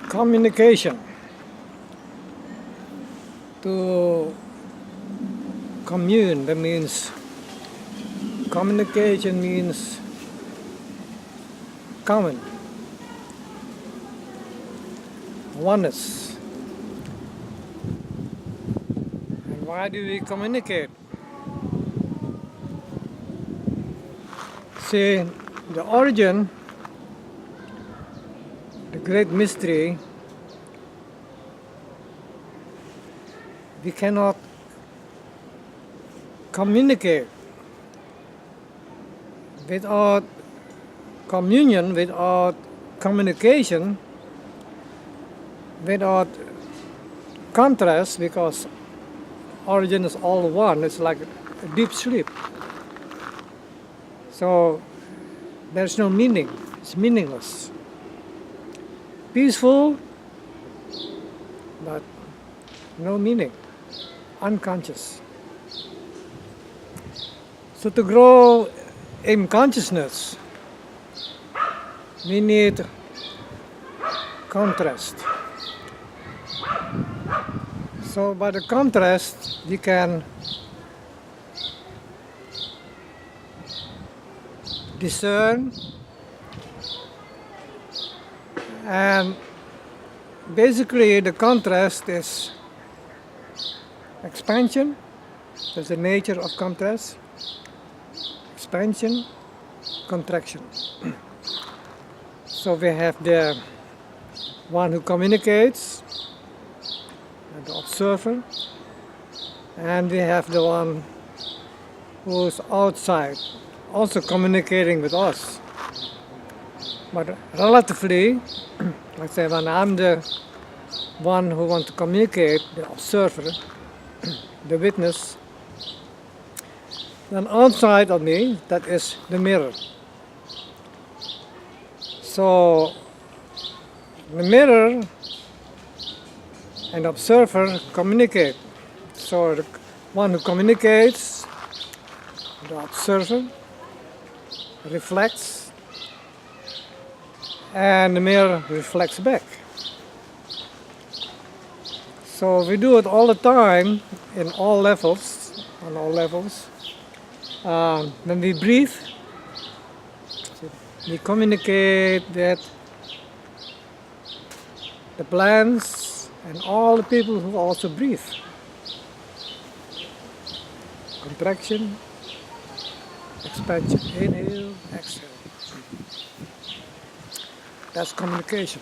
Communication. To commune, that means communication means common, oneness. And why do we communicate? See, the origin, the great mystery, we cannot communicate without communion, without communication, without contrast, because origin is all one. It's like a deep sleep. So there's no meaning. It's meaningless. Peaceful, but no meaning. Unconscious. So to grow in consciousness, we need contrast. So by the contrast, we can discern, and basically the contrast is expansion. That's the nature of contrast. Expansion, contraction. So we have the one who communicates, the observer, and we have the one who's outside, also communicating with us. But relatively, let's say when I'm the one who wants to communicate, the observer, the witness, then outside of me, that is the mirror. So the mirror and the observer communicate. So the one who communicates, the observer, reflects, and the mirror reflects back. So we do it all the time in all levels, on all levels. When we breathe, we communicate that the plants and all the people who also breathe. Contraction, expansion, inhale, exhale. That's communication.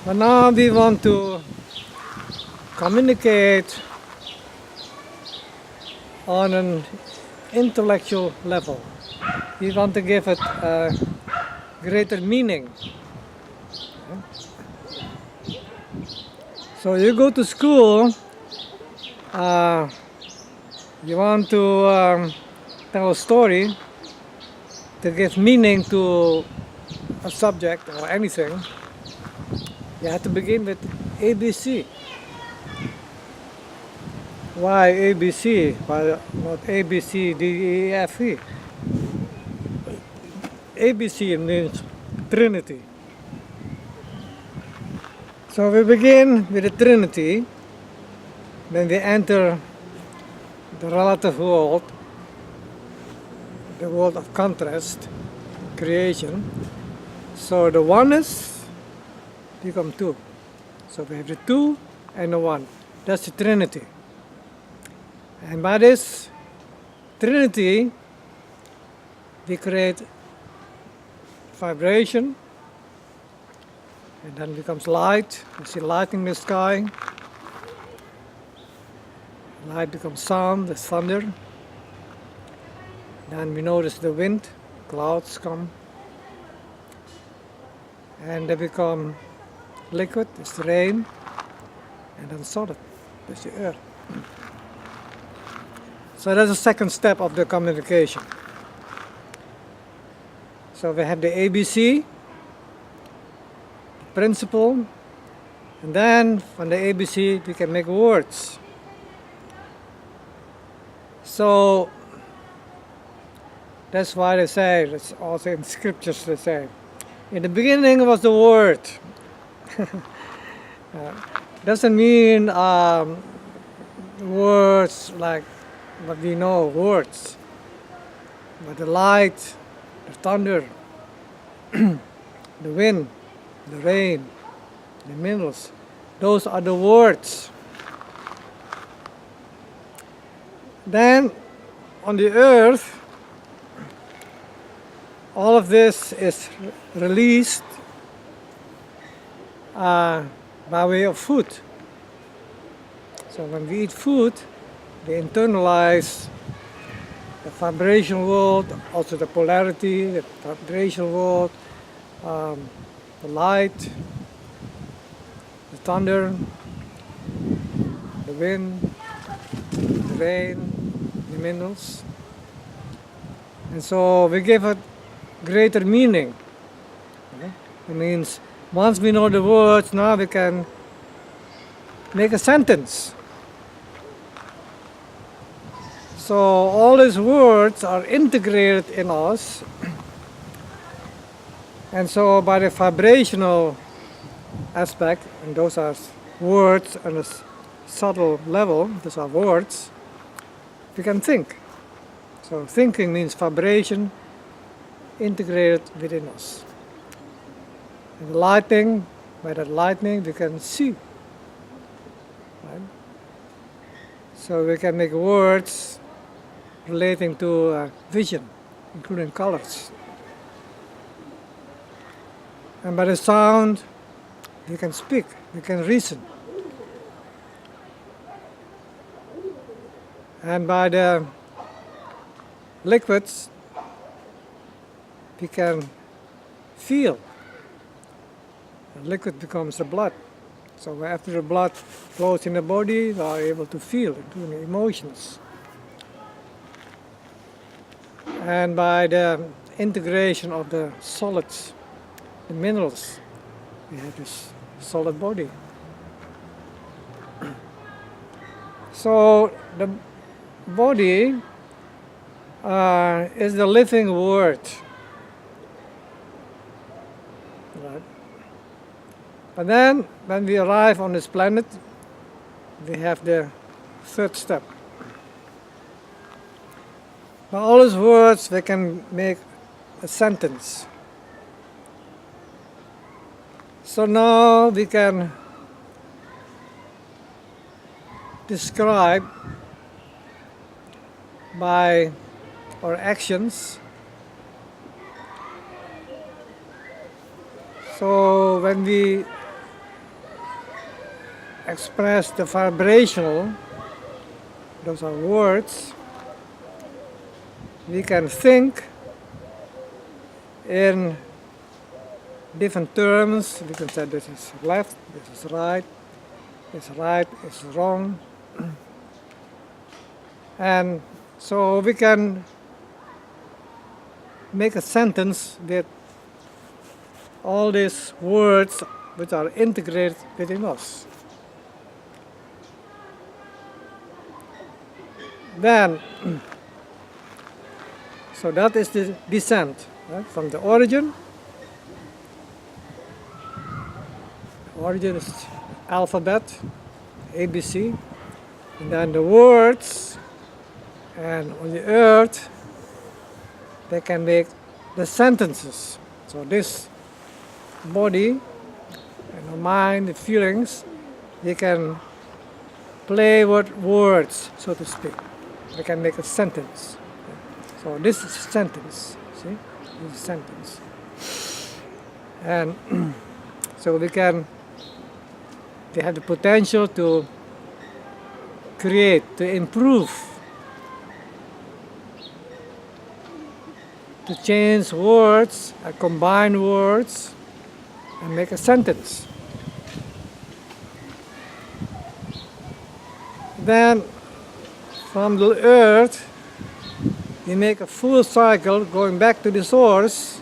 But now we want to communicate on an intellectual level. We want to give it a greater meaning. So you go to school, you want to tell a story to give meaning to a subject or anything. You have to begin with ABC. Why ABC? Why not A, B, C, D, E, F, E? ABC means Trinity. So we begin with the Trinity, then we enter the relative world, the world of contrast, creation. So the oneness become two. So we have the two and the one. That's the Trinity. And by this Trinity, we create vibration, and then becomes light. You see light in the sky. Light becomes sound, the thunder. Then we notice the wind, clouds come. And they become liquid, it's the rain. And then solid, that's the earth. So that's the second step of the communication. So we have the ABC, the principle, and then from the ABC we can make words. So that's why they say, it's also in scriptures they say, in the beginning was the Word, Doesn't mean words like what we know, words, but the light, the thunder, the wind, the rain, the minerals, those are the words. Then on the earth, all of this is released by way of food. So when we eat food, we internalize the vibrational world, also the polarity, the vibrational world, the light, the thunder, the wind, the rain, the minerals. And so we give it greater meaning. It means once we know the words, now we can make a sentence. So all these words are integrated in us. And so by the vibrational aspect, and those are words on a subtle level, those are words, we can think. So thinking means vibration integrated within us. And lightning, by that lightning we can see. Right? So we can make words relating to vision, including colors. And by the sound, we can speak, we can reason. And by the liquids, we can feel. The liquid becomes the blood. So after the blood flows in the body, we are able to feel, including emotions. And by the integration of the solids, the minerals, we have this solid body. So the body is the living word. Right? But then, when we arrive on this planet, we have the third step. Now all these words, we can make a sentence. So now we can describe by our actions. So when we express the vibrational, those are words, we can think in different terms. We can say this is left, this is right, this is wrong. And so we can make a sentence with all these words which are integrated within us. Then, so that is the descent, right? From the origin. Origin is alphabet, ABC, and then the words, and on the earth they can make the sentences. So this body and the mind, the feelings, they can play with words, so to speak. They can make a sentence. So this is a sentence, see? This is a sentence. And so they have the potential to create, to improve, to change words, combine words, and make a sentence. Then from the earth, we make a full cycle going back to the source.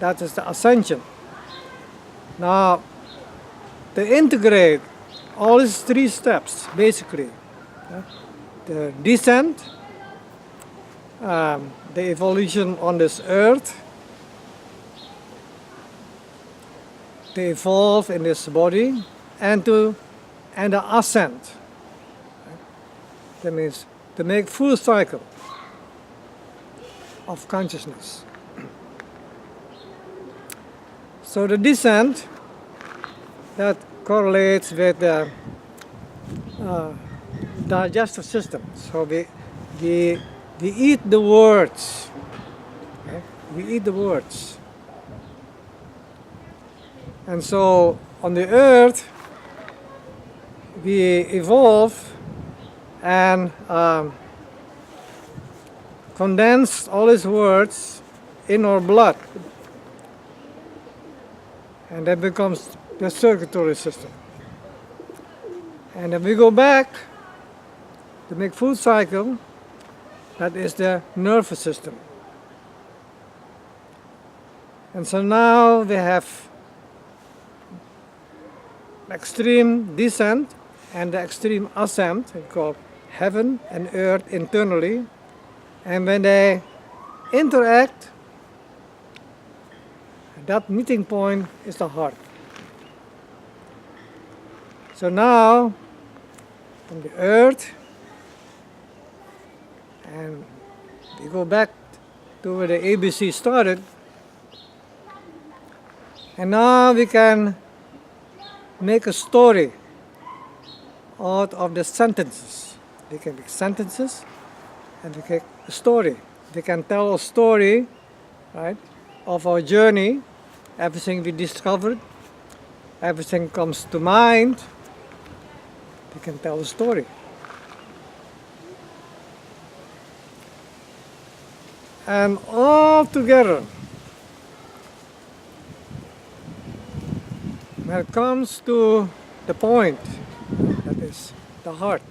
That is the ascension. Now, to integrate all these three steps, basically, the descent, the evolution on this earth, to evolve in this body and to ascend. That means to make full cycle of consciousness. So the descent, that correlates with the digestive system. So we eat the words. Okay? We eat the words. And so on the earth, we evolve and condense all these words in our blood. And that becomes the circulatory system. And then we go back to make full cycle, that is the nervous system. And so now we have extreme descent and the extreme ascent, we call heaven and earth internally. And when they interact, that meeting point is the heart. So now, from the earth, and we go back to where the ABC started, and now we can make a story out of the sentences. They can be sentences, and we can a story. We can tell a story, right, of our journey, everything we discovered, everything comes to mind. We can tell a story. And all together, when it comes to the point, that is the heart,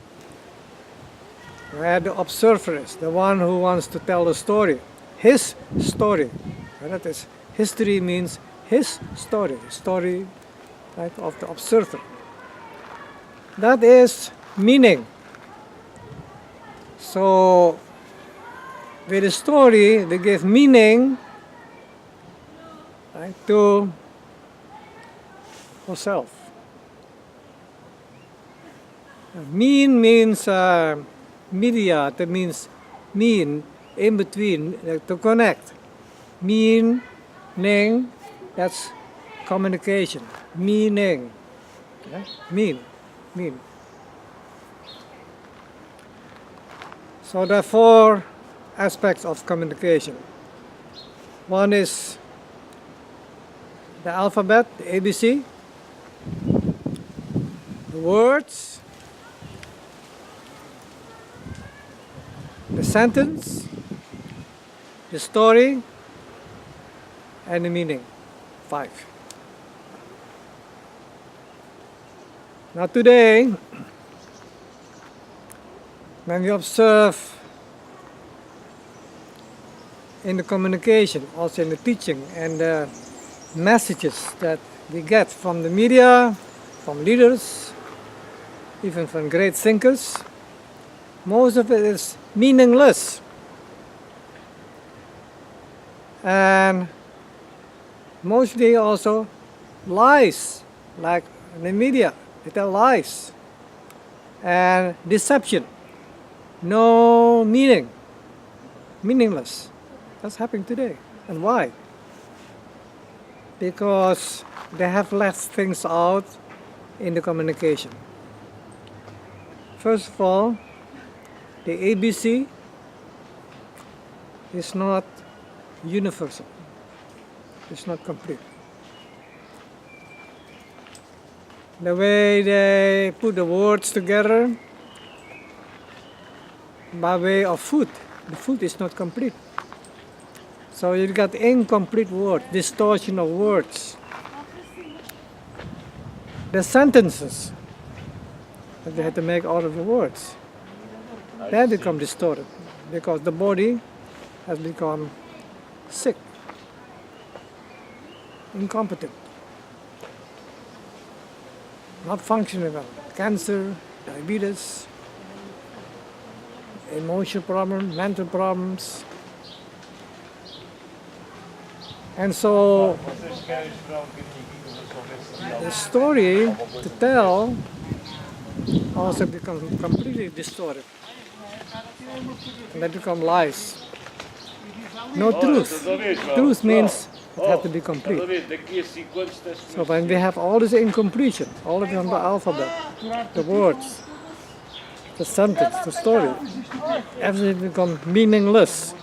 where the observer is, the one who wants to tell the story, his story. And that is, history means his story, story, right, of the observer. That is meaning. So, with the story, they give meaning, right, to ourselves. Mean means media, that means mean, in between, to connect. Meaning, that's communication. Meaning. Yeah? Mean. So there are four aspects of communication. One is the alphabet, the ABC, the words, the sentence, the story, and the meaning. 5. Now today, when we observe in the communication, also in the teaching and the messages that we get from the media, from leaders, even from great thinkers, most of it is meaningless. And mostly also lies, like in the media, they tell lies. And deception, no meaning, meaningless. That's happening today. And why? Because they have left things out in the communication. First of all, the ABC is not universal. It's not complete. The way they put the words together by way of food, the food is not complete. So you got incomplete words, distortion of words. The sentences that they had to make out of the words, they become distorted because the body has become sick, incompetent, not functioning well. Cancer, diabetes, emotional problems, mental problems. And so the story to tell also becomes completely distorted. And they become lies. No truth. Truth means it has to be complete. So when we have all this incompletion, all of it on the alphabet, the words, the sentence, the story, everything becomes meaningless.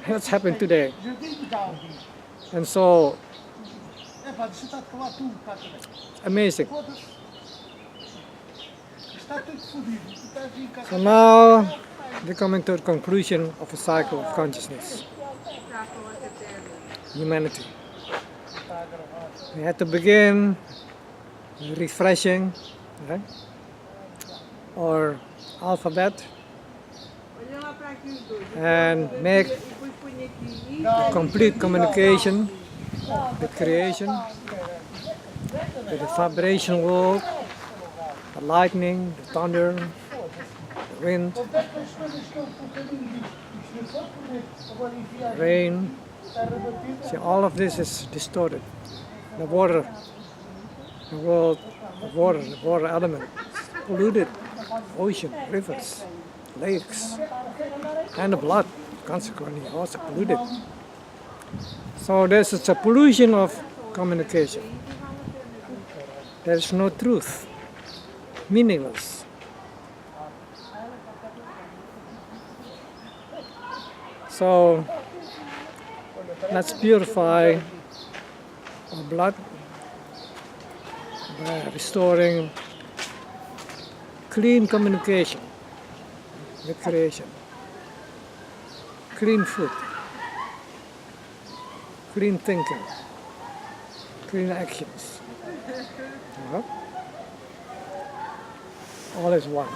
That's happened today. And so, amazing. So now we're coming to the conclusion of a cycle of consciousness. Humanity. We had to begin refreshing, right? Our alphabet and make complete communication with creation, with the vibration world, the lightning, the thunder, the wind, rain. See, all of this is distorted. The water, the world, the water element, polluted, ocean, rivers, lakes, and the blood, consequently, also polluted. So there's a pollution of communication. There's no truth, meaningless. So let's purify our blood by restoring clean communication with creation, clean food, clean thinking, clean actions. All is one.